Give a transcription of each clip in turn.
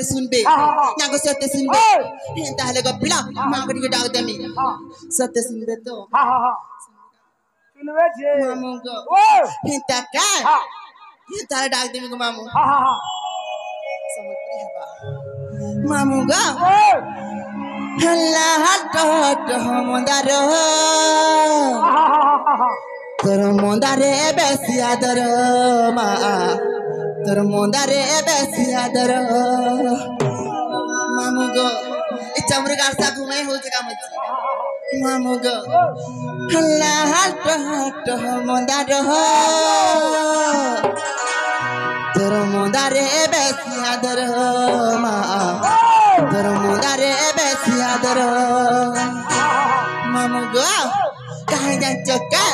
सुनबे नाको सत्य सुनबे ताहले गप्पिला मागड़ी के डाक देमी सत्य सुनबे तो सुनबे छे मामू को हिंता का ताहले डाक देमी को मामू समझ है बा मामू को हल्ला हट हट मंदार तोर मंदारे बेसी आदर मा तोर मंदारे बेसी आदर मामू गो इच्छा मुर्गा सा घुमे हो जगह मत मामू गो हल्ला हट हट मंदार तोर मंदारे बेसी आदर मा तोर मंदारे बेसी आदर मामू गो कहाँ जान का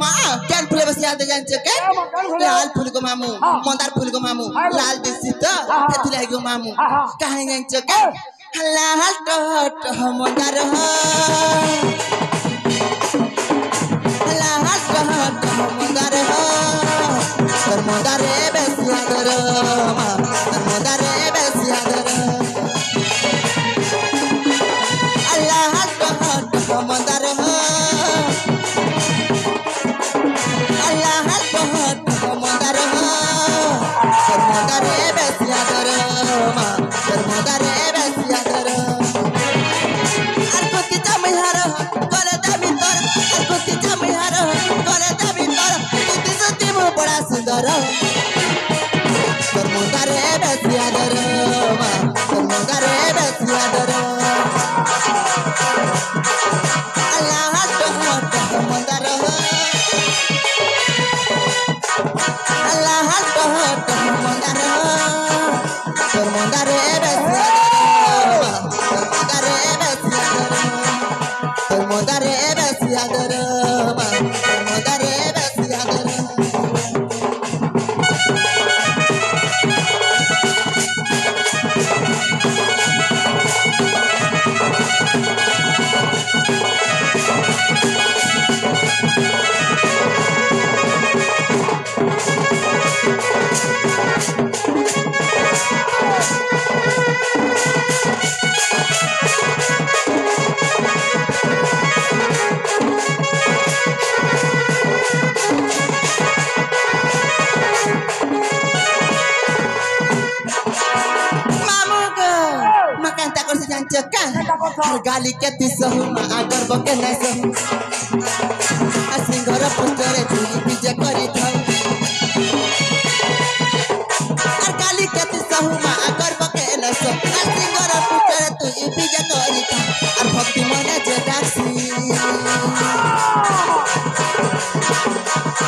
माँ क्या फूल बस याद जान चुके लाल फूल को मामू मंदार फूल को मामू लाल देसी तो तेतुलाई को मामू कहाँ जान चुके लाल टोट मंदार लाल टोट मंदार तर मंदार बेसी आदर माँ तर मंदार बेसी आदर लाल टोट मंदार Allah गाली के तिसहु मा आगर बके न सहु सिंगर पुतरे तुई बीजे करी थाउ गाली के तिसहु मा आगर बके न सहु सिंगर पुतरे तुई बीजे करी थाउ और भक्ति मने जे डासी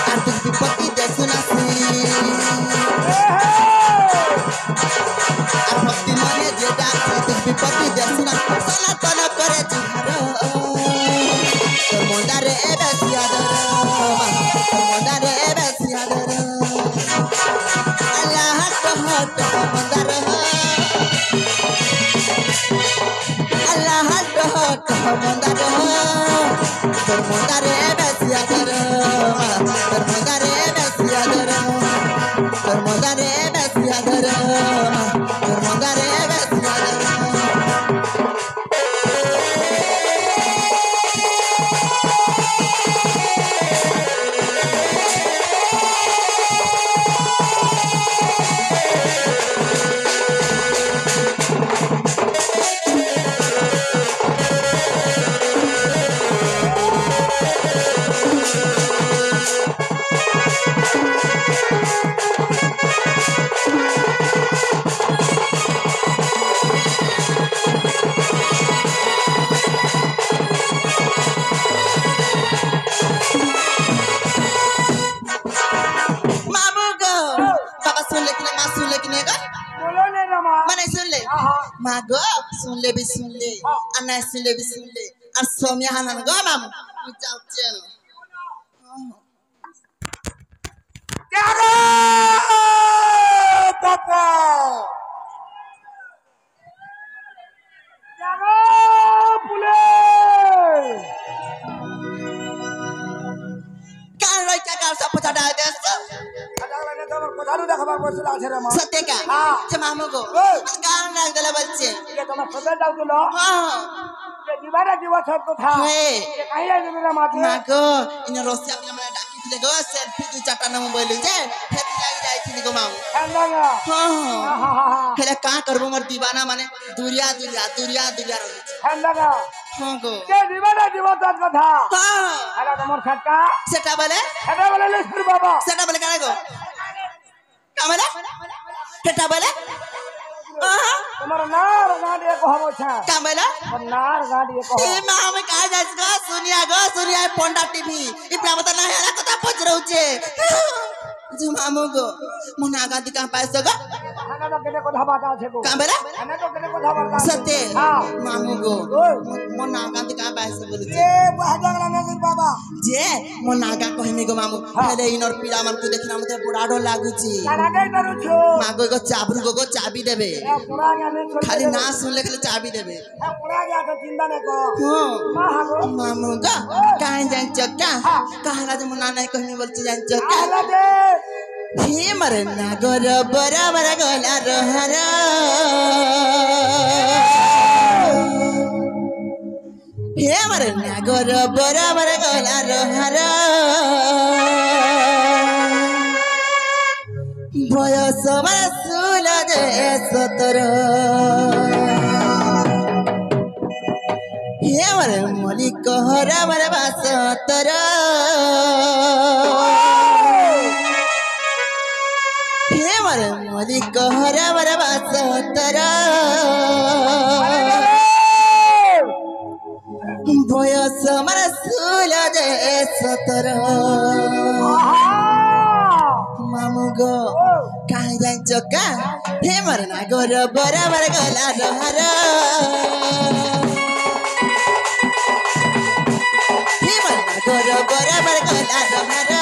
और तुझ विपत्ति दे सुनासी और भक्ति मने जे डासी तुझ विपत्ति दे सुना सनातन करे जुहारो तोर मंदारे बेसियादर तोर मंदारे बेसियादर अल्लाह हट मंदार अल्लाह हट मंदार तोर मंदारे बेसियादर तोर मंदारे बेसियादर तोर मंदारे बेसियादर तोर मंदारे बेसियादर Mago, sun le, ana sun le, and some yahan go, mam, without channel. Papa! Can't write a girl support that. Sateka, Tamago, can't like the level chain. Mago, in a Rosia, the ghost said, Pitu Chapana Mobile, Helaka, Rumor Divana Mane, Duria. Hongo. Setabale? Setabale Carago. Camera? Setabale? Camera? Sunia Ponda TV. If Ramatana Halakata Potroche. Zumamugo. Munaga di Campasaga. Camera? Sate. Mamugo. Monaga di Campasaga. Je, Monaga Kohimigo Mamu. Hade in or Piraman to the Kinamate Purado Laguchi. Mago Chabru go Chabi debe. Kalina Sulek Chabi debe. Mamuga. Kind and Chaka. Kahana the Monana Kohimival and Chaka. Himarana Gora Bara Gola Rohara Himarana Gora Bara Gola Rohara Boya Samara Sula de Sotoro Himarana Moliko Hora Basotoro Moliko hara basotara boya samara sula de sotara mamugo kajan choka hemarna gora bara gola rohara hemarna gora bara gola rohara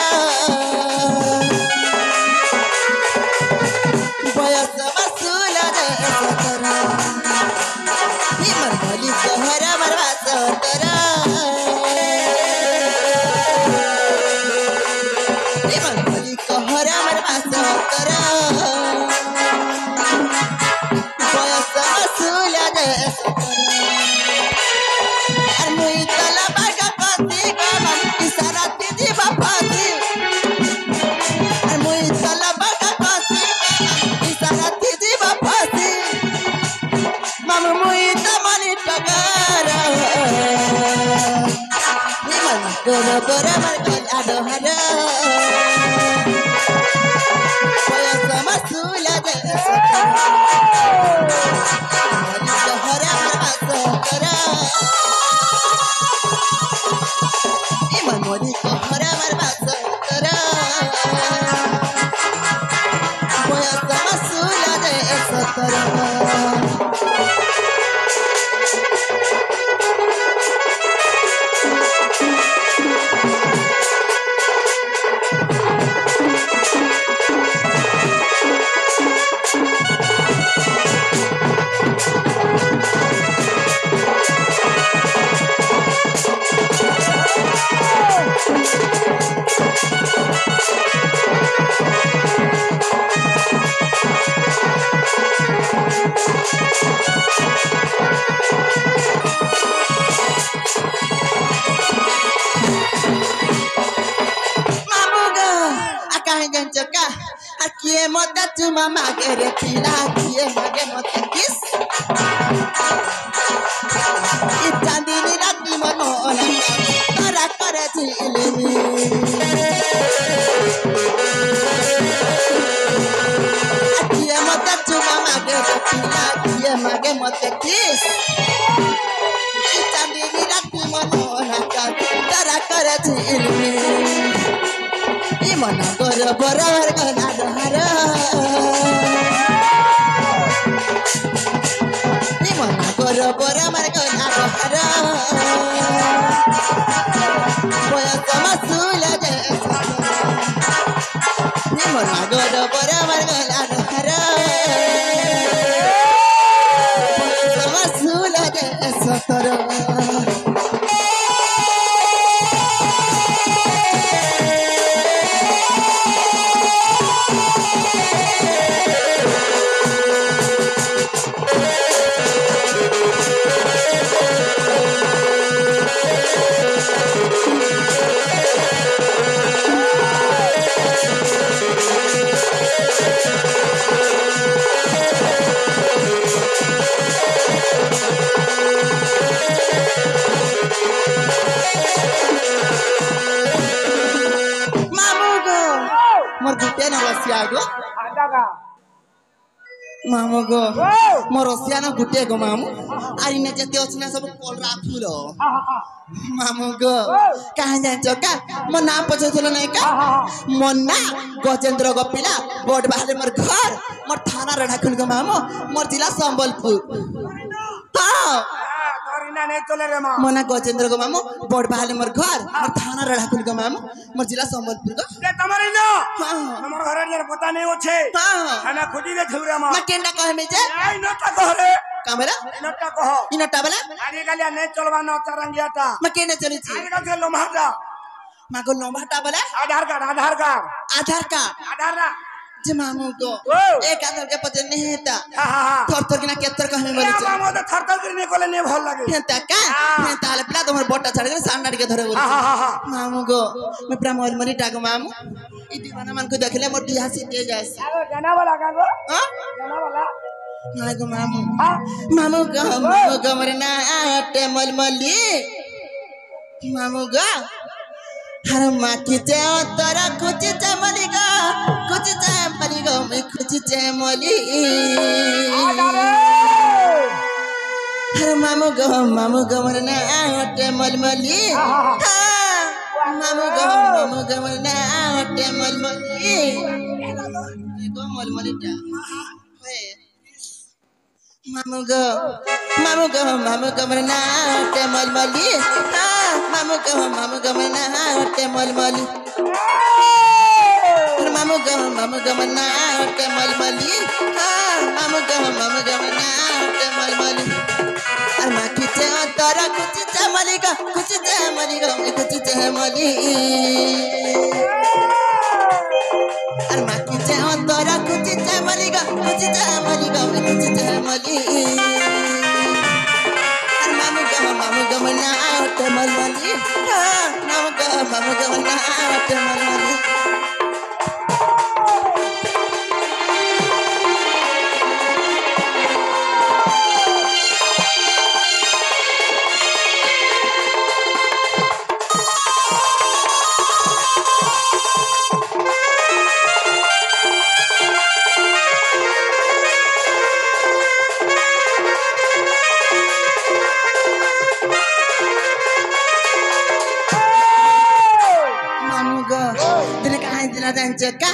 Gora bora margon ado haro Boya sama sula de sakara Mari kohara marbaso kara Iman mori kohara marbaso kara Boya sama sula de sakara Aquí mota tu mamá quiere pila, aquí mage mota kiss. Itandini rati mano ona, kara kara chilini. Aquí mota tu mamá quiere pila, aquí mage mota kiss. Itandini rati mano ona, kara kara chilini. Imana gora bora margona dohara Imana gora bora margona dohara Boya sama sula de Imana gora bora margona dohara Boya sama sula de satara Mamu go, morosiana gute go mamu. Ari ne jete ochna सब cholera फुलो. Mamu go, कहाँ जान्छौ का? म नाम पछाउथलो नै का? म ना गजेन्द्र गोपिला, बोर्ड बाहले मोर घर, मोर थाना रडाखुल go मामु, मोर जिला सम्बलपुर. हाँ. तोरिना नै चले रे मा. म ना गजेन्द्र go मामु, बोर्ड बाहले मोर घर, मोर थाना रडाखुल go मामु, मोर जिला सम्बलपुर go. ए तमरे न. हमर घर रे पता नै होछे. खाना खोजी दे छौरा मा. म केंडा कहे मे जे? आई नटा कहरे. कामेरा? नटा कह. इनटा बला? आगे गालिया नै चलबा न चरंगियाटा. म केने चली छी? आगे गथे लोमहाटा. म गो लोमहाटा बला? आधार कार्ड. आधार ना. जे मामू को एक आधार के पते नहीं हेता. थर थर किना केतर कहमे बोले छी. मामू तो थर थर करने कोले ने भल लागे. हेता का? हेता ले पिला तमर बोटा छाड़ के सामने के धरे बोले. मामू को मैं प्रमोद मरी टागो मामू. ई दीवाना मन को देखले मोर दिया से तेज आसी. अरे गाना वाला का गो? हां? गाना वाला. हां गो मामू. मामू को मरना आटे मलमली. मामू गा हर माकी चे तोरा कुछ चमली गा कुछ चमली गा मैं कुछ चमली हर मामू गा मरना आटे मलमली मामू गा मरना आटे मलमली गो मलमली टा मामू गा मरना आटे मलमली मामू गा मरना आटे मलमली मामू गा मरना आटे मलमली मामू गा मरना आटे मलमली अरे माँ खींचे तोरा कुछ चमली गा कुछ चमली अरे माँ खींचे तोरा कुछ चमली गा कुछ चमली अरे मामू गा मरना आटे मलमली मामू गा मरना आटे मलमली जान्छ का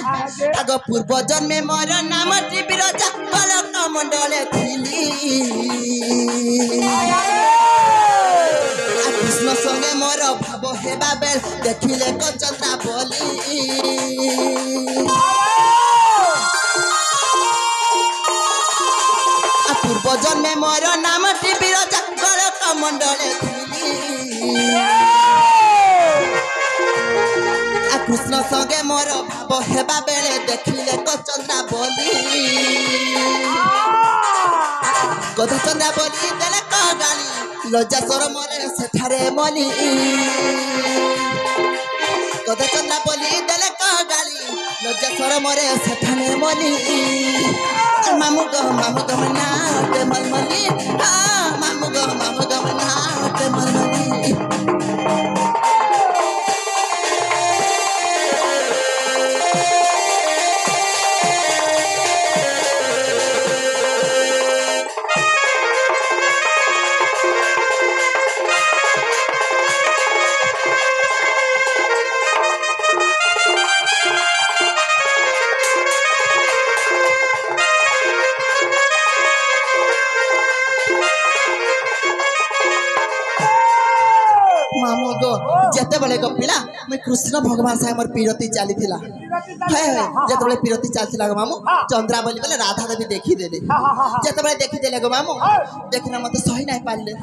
आगो पूर्व जन्मे मोर नाम त्रिविरजा कलक मण्डले थिली कृष्ण संगे मोर भाव हेबा बेल देखिले कचन्द्रा बोली पूर्व जन्मे मोर नाम त्रिविरजा कलक मण्डले थिली कृष्ण संगे मोर भाव हेबा बेले देखिले कचन्द्रा बोली कचन्द्रा बोली देले गाली लज्जा सर मोरे सेठारे मली कचन्द्रा बोली देले गाली लज्जा सर मोरे सेठारे मली मामू गो मना ते मलमली मामू गो मना ते मलमली जेते गपिला मैं कृष्ण भगवान से हमर पीरती चली थिला जेते पीरती चलथिला गो मामू चंद्रा बोली बोले राधा देवी देखी देले जेते देखी देले गो मामू देखिना मते सही नहीं पाले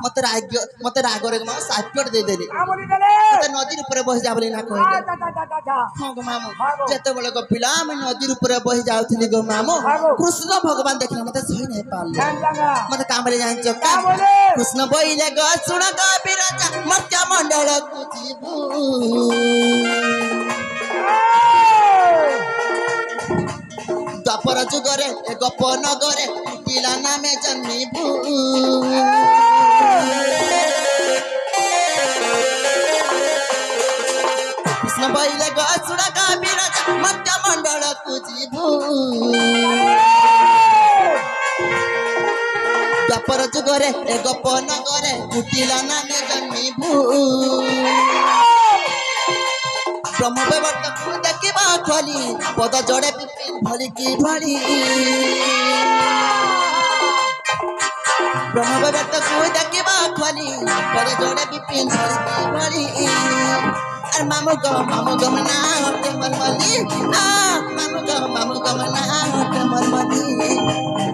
मते राग रे मामू साइपट दे देले मते नदी ऊपर बहि जा बोली ना कहले हां गो मामू जेते गपिला मैं नदी ऊपर बहि जाउथिली गो मामू कृष्ण भगवान देखिना मते सही नहीं पाले मते काम रे जान चक्का कृष्ण बोइले गो सुन गो बिरजा मत्या मंडल द्वापर जुगरे गप नगरे पिला नामे जन्मी कृष्ण बैले गुण बिरजा मत्या मंडल कुजीभू द्वापर जुगरे गप नगरे पिला नामे जन्मी ब्रह्मवर्त देखा खोली पद जोड़े भली की भली ब्रह्मवर्त देखा खोली पद जोड़े विपिन भली की भली अरे मामू गो मना होते मलमली मामू गो मना होते मलमली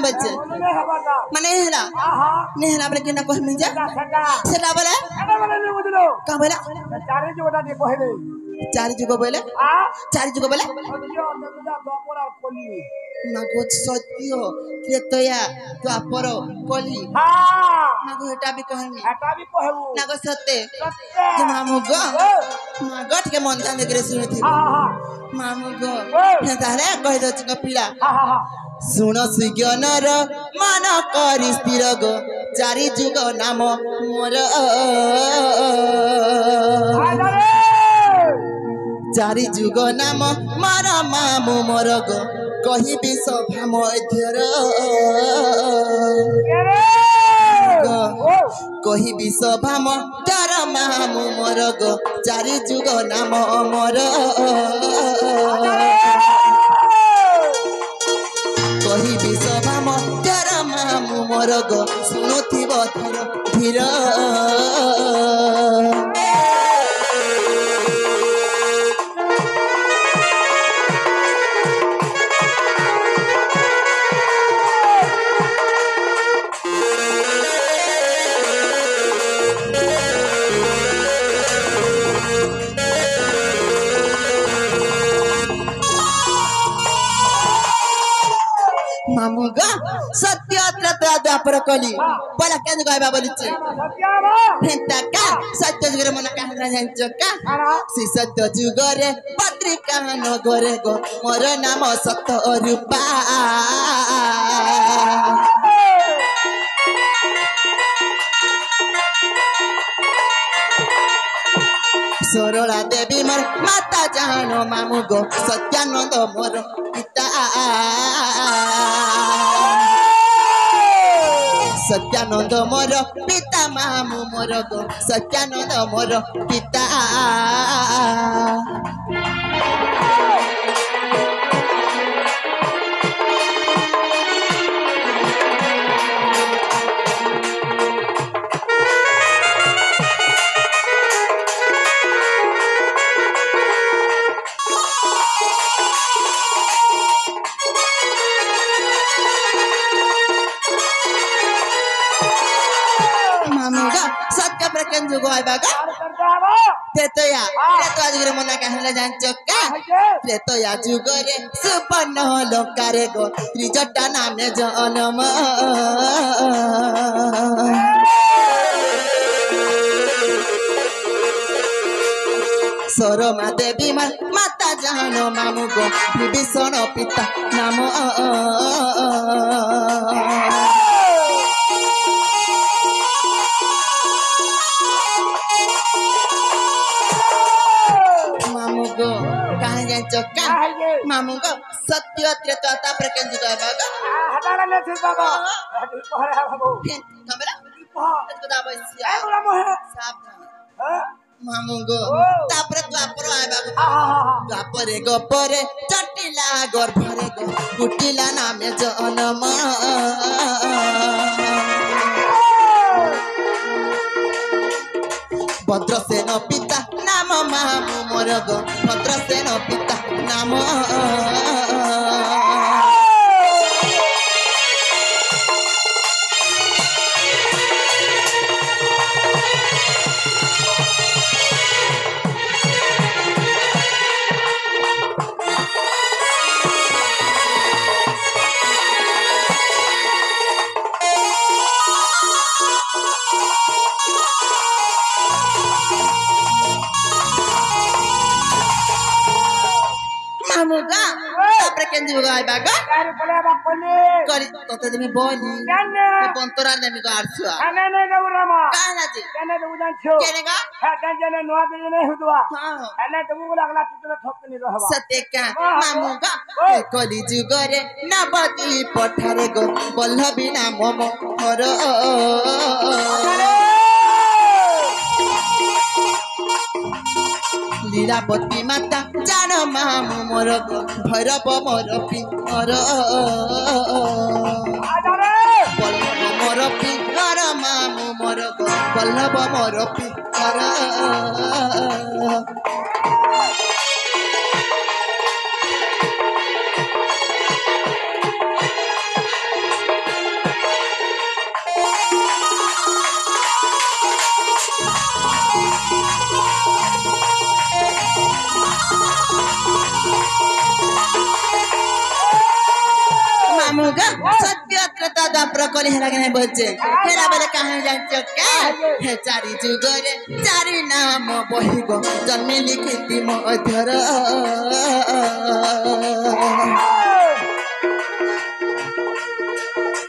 बच्चे मने हेला नेहला बोले किना कह मिल जा सेला बोले का बोले चारि जुग बोले मागो सत्य त्रेतया द्वापर कली मागो हेटा भी कहमी नागो सत्य जे मामू गो मागो के मन ध्यान देके सुनि थी मामू गो तारे कह दो पीड़ा सुन सुज्ञानर मन करी स्थिर गो चारि जुग नाम मोर चारि जुग नाम मोर मामू मोर गो कहिबी सभा मध्यर कहिबी सभा मध्यर मामू मोर गो चारि जुग नाम मोर कहिबी सभा मध्यर मामू मोर गो सुनुथिब थर धीर मामू गा सत्य त्रेता द्वापर कली बोला क्या गायबा बोलिचे हेंता का सत्य जुगरे मन कहना जानचो का सी सत्य जुगरे पत्रिका न गोरे गो मोर नाम सत्य रूपा सरला देवी मोर माता जानो मामू गो सत्यानंद मोर पिता सत्यानंद मोर पिता मामू मोर गो सत्यानंद मोर पिता सत्य प्रकन जुगो आय बागा तेतया तेतो जुगरे मना कहला जानचो का तेतया जुगरे सुपन्न लोकारे गो त्रिजटा नामे जनम सरमा देवी माता जानो मामू गो विभीषण पिता नाम चक्का मामू को सत्य त्रेता प्रकन जुगा बागा हटाना ने थे बाबा पहरे बाबू कमरा बता बसिया ए मोह सावधान मामू को तापर द्वापर आय बागा द्वापरे गोपरे चटिला गर्भरे गो कुटिला नामे जनम भद्रसेन पिता नाम मामू मोर गो भद्रसेन पिता नाम मामुगा तापर केन जुगा आय बागा कारी बोले बापले करी तते देमी बोली जाने ते पंतरा देमी को आरछुआ खाने ने दउरामा काना जी जाने दउ जान छो केनेगा हा जाने नोआ दे ने हुदवा हां खाने तुमको लागला तुतले ठोकनी रहबा सत्य का मामुगा कली जुगरे नबदी पठारे गो बल्लभी नाम मोर लीलावती माता जान मामू मोर भैरव मोर पिंगर बल्लभ मोर पिंगर मामू मोर बल्लभ मोर पिंगर मामुगा सत्य त्रेता द्वापर कली हेला के बच्चे हेला बेले कहां जानचो का हे चारि जुगरे चारि नाम बहिगो जन्मी लिखिति मधुर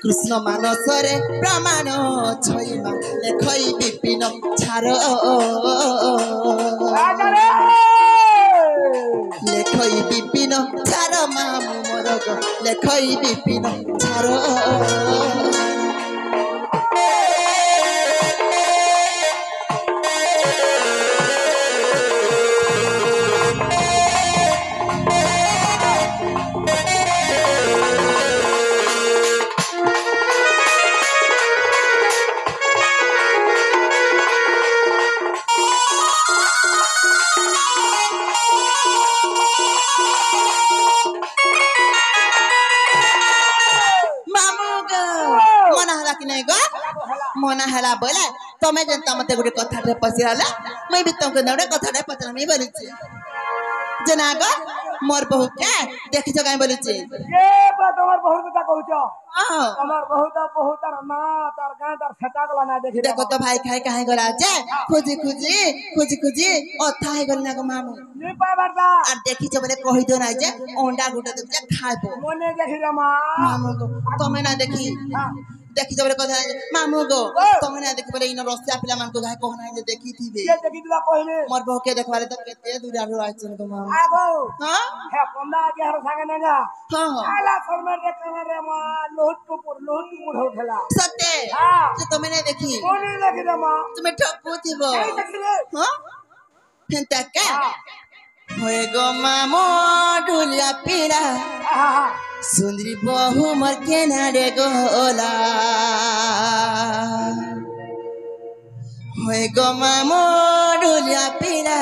कृष्ण मानसरे प्रमाण छैमा लेखै विपिन छार लेखै विपिन छार मामू मोर लेखै विपिन छार मना हला बोले तमे जनता मते गुटे कथा रे पसिराला मैं भी तुमको नडे कथा रे पचरा मी बोलिछि जना गो मोर बहु के देखिछ काई बोलिछि ये बा तोर बहु के कहूछ हां हमर बहुत बहुत ना तार गां तार छटा गला ना देखि देखो तो भाई खाए काहे गला जे खुजी ओ थाहे गल ना को मामू नी पाए बरदा আর দেখি যে বলে কই দো না যে অন্ডা গুটা তো যে খাইবো মনে দেখি রে মা মামু গো তুমি না দেখি দেখি যে বলে কথা মামু গো তুমি না দেখি বলে ইনো রসিয়া পিলা মান কো গায় কোন আইলে দেখি থিবে কে দেখি দিবা কইলে মোর বউকে দেখবারে তো কেতে দূর আর আইছন গো মামু আগো হ্যাঁ হে পন্দা আগে হর সাগে নেগা হ্যাঁ আলা ফরমার রে কামরে মা লোট টুপুর হোখেলা সত্যি হ্যাঁ যে তুমি না দেখি মনে দেখি রে মা তুমি ঠকু থিব এই দেখি রে হ্যাঁ ফেন্তা কা होए गो मामो ढुलिया पीड़ा सुंदरी बहु मर के नारे गोला होए गो मामो ढुलिया पीड़ा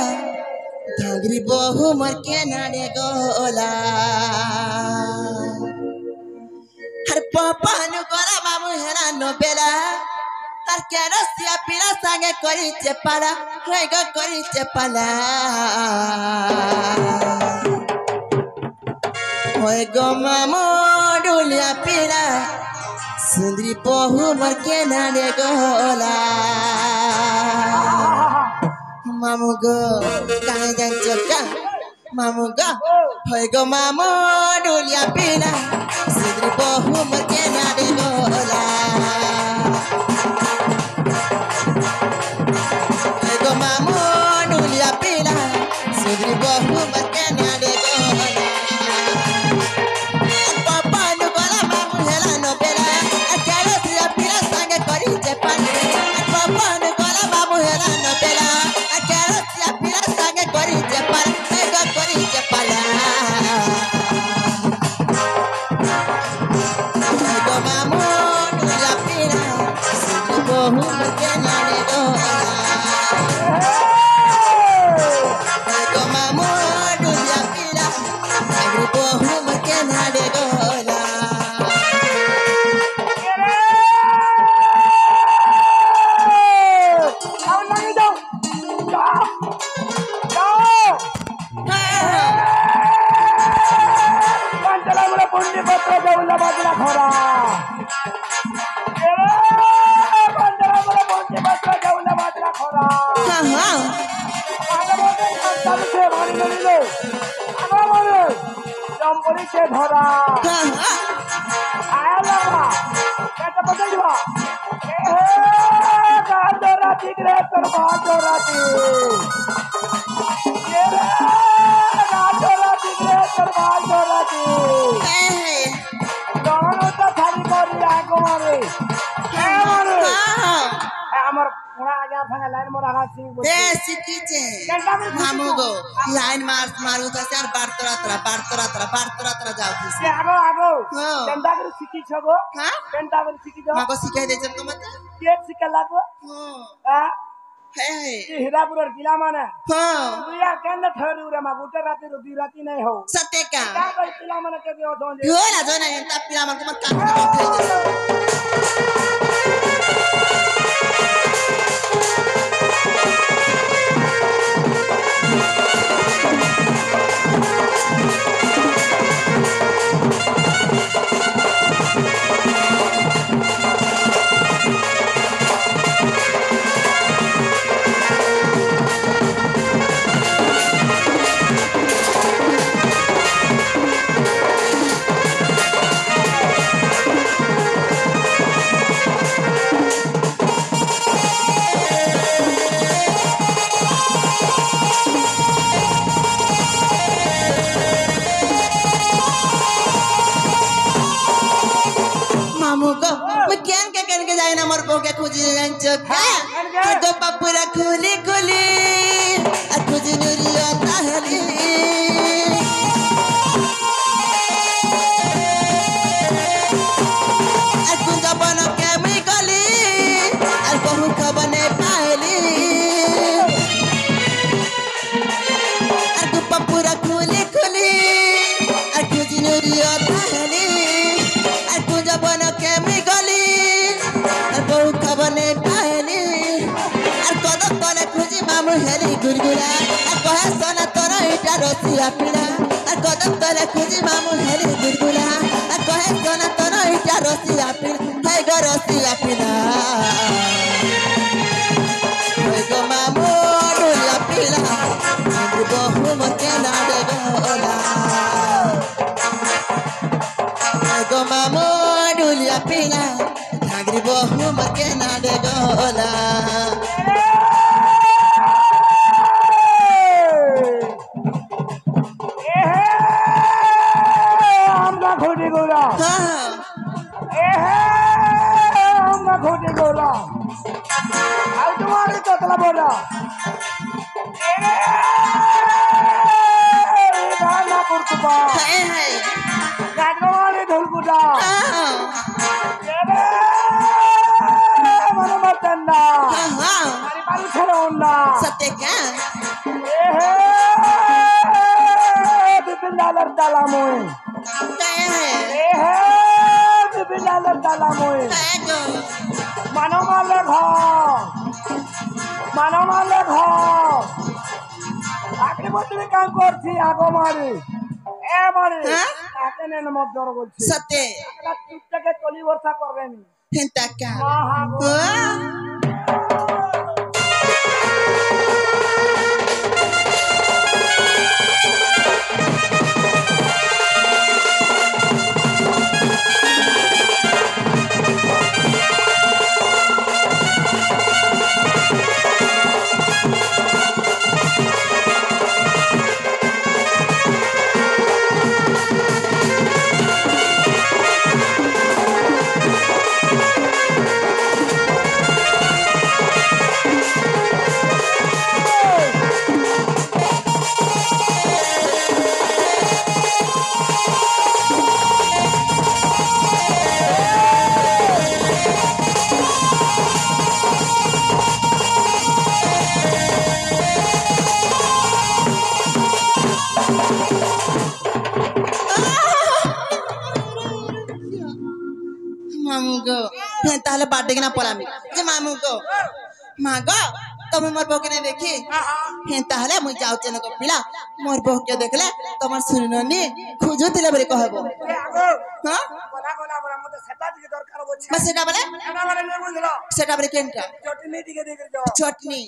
धागरी बहु मर के नारे गोला हर पापा नु गोरा मामू हेरा नो बेला तार के रसिया पीड़ा संगे करी चेपाला होए गो करी चेपाला होए गो मामो ढुलिया पीड़ा सुंदरी बहु मर के नारे गोला मामू गो कहाँ जान चोका मामू गो होए गो मामो ढुलिया पीड़ा सुंदरी बहु मर के नारे गोला होए गो मामो ढुलिया पीड़ा सुंदरी बहु मर के नारे गोला ধরা আয়লা কেটে বদলবা রাতি রে তোর রাতি রাতি রে তোর রাতি দোনো তো খালি করি আগো মারে আমার পুরা আগে ভাঙা লাইন মোরা হাসি এ শিখিছে মামু গো লাইন মারু তো আর বারতরা যাও দিছে আগো কেনটা করে শিখিছ গো হ্যাঁ কেনটা করে শিখিছ মাগো শিখাই দেছেন তোমাকে কে শিখা লাগো হ্যাঁ হ্যাঁ হীরাপুরের গিলা মানে হ্যাঁ তুই আর কেন ঠহরি রে মা গোটা রাতে দুই রাতি নাই হও সত্যি কা কই গিলা মানে কে দিও দন हो ना जो ना ता पिला मन को मत काट के खुजी चोका तो पपुरा खुली खुली खुजी नुरिया ताहली कुंजा बन के मैं गली और बहु खबने पाहली और तू पपुरा खुली खुली खुजी नुरिया ताहली और कुंजा बन के मैं गली बहु खबने पाहली और कदम तले खुजी मामू हेली गुरगुरा और कहे सोना तोरा इटा रसिया पीड़ा और कदम तले खुजी मामू हेली गुरगुरा और कहे सोना तोरा ढुलिया पिला गो मामू ढुलिया पिला बहु मके नाडे गोला गो मामू ढुलिया पिला घागरी बहु मके नाडे गोला खोटी गोला खोटी गोला तुम्हारी ततला बोला गाड़ी ढोलकुटा मन मतना मारू छे सत्य क्या बिपिन डॉलर डाला मोए बिपिन डॉलर डाला मोए मानो माले घर आखिरी बच्चे काम करছি আগো মারি এ মারি আকে নেন মত জড় বলছি सत्य চুপটাকে চলি বর্ষা করবেনি हिंता क्या मामू को ताले बाटे के ना पलामी जे मामू को मागो तुम मोर बहू के नहीं देखी हे ताले मुई जाऊ चेन को पिला मोर बहू के देखले तमर सुननी खुजो तिले बरे कहबो हां কোনা কোনা বড় মতে সেটা দিকে দরকার হচ্ছে मैं सेटा बरे এটা বলে নে বুঝলো सेटा बरे केनटा চটনি দিকে দেখে যাও चटनी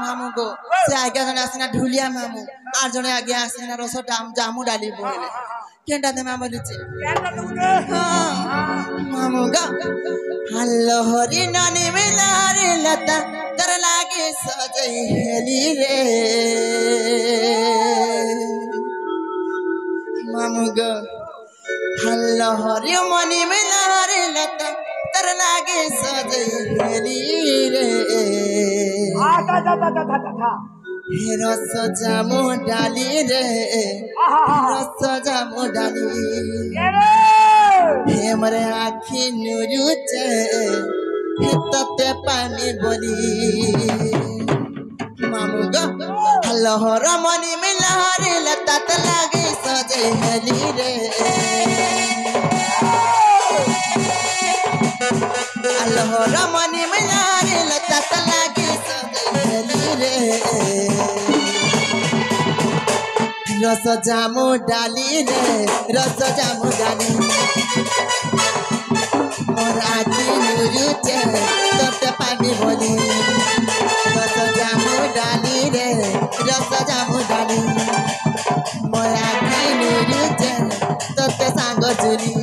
मामू को से आगे जने आसिना ढुलिया मामू आर जने आगे आसिना रसो जामू डाली बोले केनटा दे मामू लिचे কেনটা তুমি मामू का हल्लो हरी नानी मिलारे लता कर लागे सजई हेली रे मामू का हल्लो हरी मनी मिलारे लता कर लागे सजई हेली रे আটা টা हे रस जामू डाली रे रस जामू डाली हे मरे आखी नुरुचे हे तते पानी बोली मामू गो हल्लो रमनी मिलहरी लता त लागे सजे हेली रे हल्लो रमनी मिलहरी लता त लागे सजे हेली रे रस जामू डाली रे रस जामू डाली मोर आखी नुरुचे तते पानी बोली रस जामू डाली रे रस जामू डाली मोर आखी नुरुचे तते सांग जुली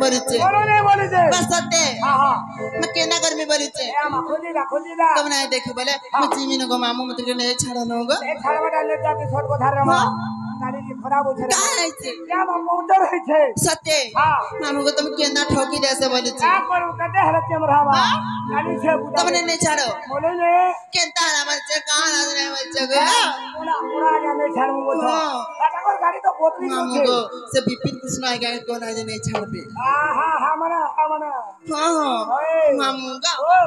बोलुचे बोलो नहीं बोली दे बस सत्य हाँ हाँ मैं केना गर्मी बोलुचे ए आमा खोजी दा तुम नहीं देखी बोले मैं जीमिन को मामू मत के नहीं छाड़ा नोगो ए छाड़ा बटा ले जाके छोट को धार रमा गाड़ी की खराब हो छे का है छे क्या मामू उधर है छे सत्य हाँ मामू को तुम केना ठोकी देसे बोलुचे क्या करू कते हरते मरावा गाड़ी छे बुदा तुमने नहीं छाड़ो बोले ने केनता ना बच्चे कहां ना नहीं बच्चे गो पूरा जाने छाड़ू वो तो अच्छा कर गाड़ी तो बहुत भी मामू को से बिपिन कृष्ण आ गए को ना नहीं छाड़ पे हाँ मना हां मामू का ओ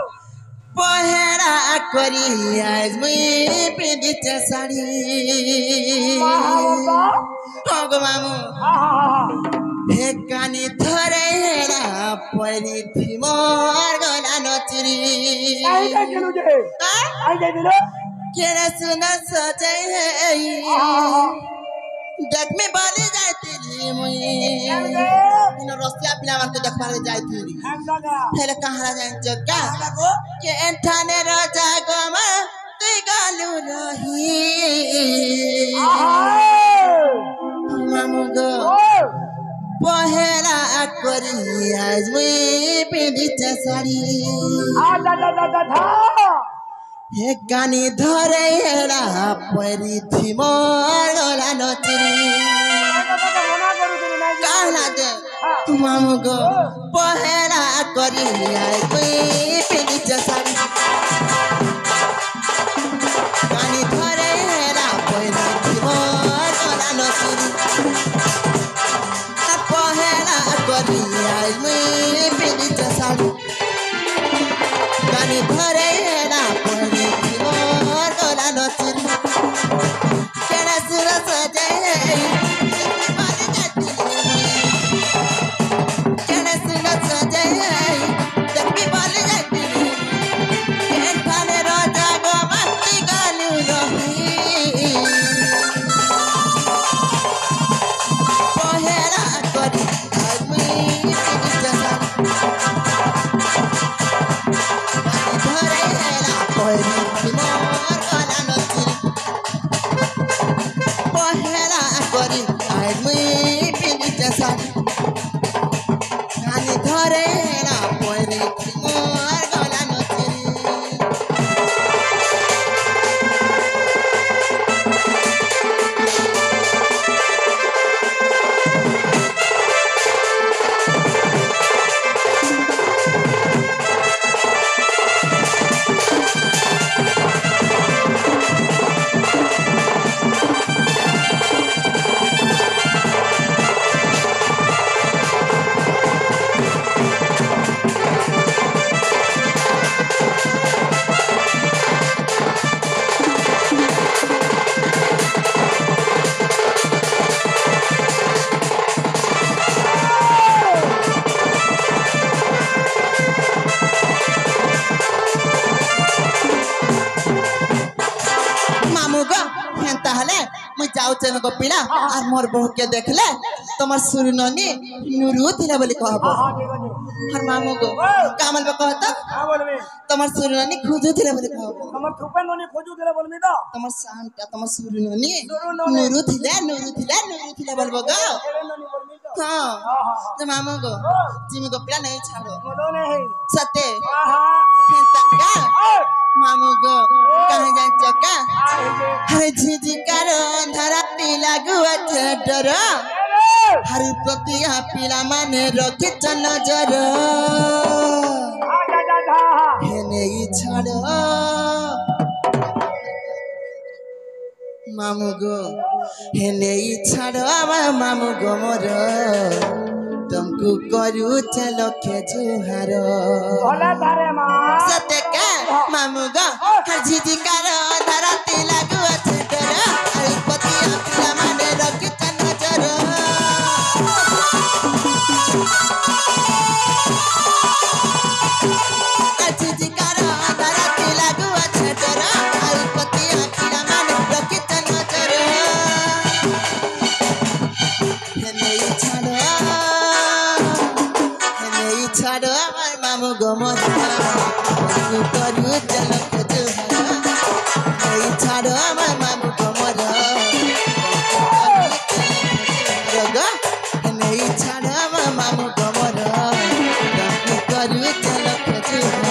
पहरा करी आज मैं पिंडित साड़ी हाँ गो मामू हाँ भेकानी धरेरा परी थी मोर गना नचरी आई जाए चलो जे आई जाए चलो केरा सुना सजे है देख में बाले जाती री मुई इन रसिया पिला मान को देखबार जाती री हेले कहां जाए जग्गा के एंठाने राजा गमा ते गालू रही मामू गो पहरा करी आज मैं पिंडित साड़ी हे कानी धरेरा परी थी मोर गला नचरी कहना दे मामू गो पहरा करी आज मैं पिंडित साड़ी कानी धरेरा परी थी मोर गला नचरी आज मैं पिंडित साड़ी गानी धरेरा परी थी मोर गला नचरी केना सुर सजे बाले जाती केना सुर सजे देखी बाले जाती एठाने राजा गो मस्ती गालू रही पहरा करी जाऊचे को पिला और मोर बहू के देखले तमर सुरननी नुरु थिला बोली कहबो हर मामू को कामल बा कहत हां बोलबे तमर सुरननी खोजु थिला बोली कहबो हमर थुपे ननी खोजु थिला बोलबे तो तमर शांत तमर सुरननी नुरु थिला बोलबो गो हां तो मामू को जिमी को पिला नहीं छाड़ो बोलो नहीं सत्य हां तक्का मामू को कहां जाए चक्का हरे झिझी कारो धरा पिला गुआ डर हर प्रतिया पिला माने रखे नजर हेने छाड़ मामू गो हेने छाड़ मामू गो मोर तुमको करू चलो के जुहार सत्य मामू गो हर झिझी कारो धरा पिला गुआ डर हर प्रतिया पिला माने रखे नजर मामू गमर करू चल छाड़ो मामू गमर नहीं छाड़ो मामू गमर चलो खोजू